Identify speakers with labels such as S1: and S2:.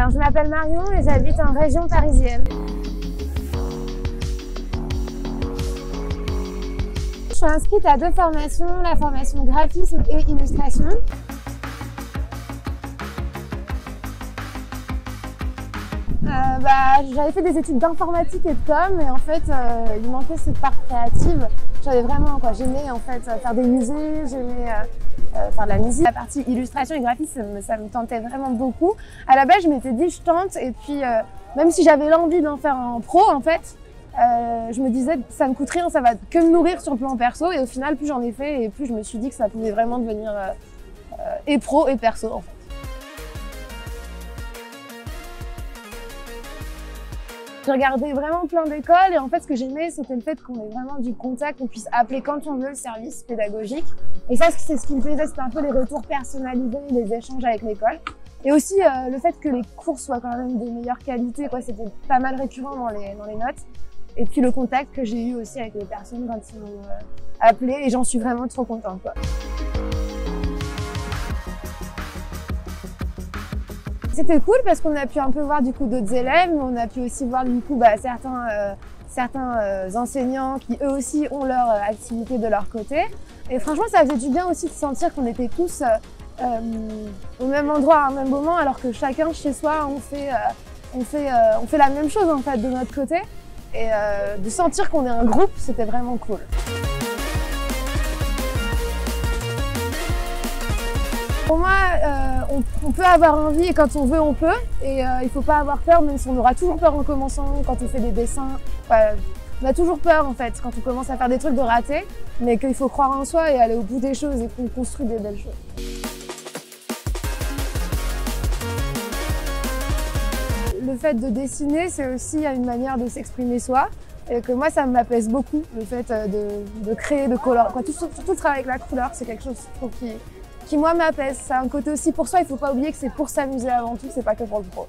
S1: Alors, je m'appelle Marion et j'habite en région parisienne. Je suis inscrite à 2 formations, la formation graphisme et illustration. J'avais fait des études d'informatique et de com, et en fait, il manquait cette part créative. J'avais vraiment, j'aimais en fait faire des musées, j'aimais faire de la musique. La partie illustration et graphisme, ça me tentait vraiment beaucoup. À la base, je m'étais dit, je tente, et puis même si j'avais l'envie d'en faire en pro, en fait, je me disais, ça me coûte rien, ça va que me nourrir sur le plan perso, et au final, plus j'en ai fait, et plus je me suis dit que ça pouvait vraiment devenir et pro et perso, en fait. J'ai regardé vraiment plein d'écoles et en fait ce que j'aimais c'était le fait qu'on ait vraiment du contact, qu'on puisse appeler quand on veut le service pédagogique. Et ça c'est ce qui me plaisait, c'était un peu les retours personnalisés, les échanges avec l'école. Et aussi le fait que les cours soient quand même de meilleure qualité, c'était pas mal récurrent dans les notes. Et puis le contact que j'ai eu aussi avec les personnes quand ils m'ont appelé, et j'en suis vraiment trop contente, quoi. C'était cool parce qu'on a pu un peu voir du coup d'autres élèves, mais on a pu aussi voir du coup certains enseignants qui eux aussi ont leur activité de leur côté. Et franchement, ça faisait du bien aussi de sentir qu'on était tous au même endroit à un même moment, alors que chacun chez soi on fait la même chose en fait de notre côté. Et de sentir qu'on est un groupe, c'était vraiment cool. Pour moi, on peut avoir envie et quand on veut, on peut. Et il ne faut pas avoir peur, même si on aura toujours peur en commençant, quand on fait des dessins. On a toujours peur en fait, quand on commence à faire des trucs de rater, mais qu'il faut croire en soi et aller au bout des choses et qu'on construit des belles choses. Le fait de dessiner, c'est aussi une manière de s'exprimer soi. Et que moi, ça m'apaise beaucoup, le fait de créer, de colorier. Surtout le travail avec la couleur, c'est quelque chose je trouve, qui moi m'apaise. C'est un côté aussi pour soi, il ne faut pas oublier que c'est pour s'amuser avant tout, c'est pas que pour le pro.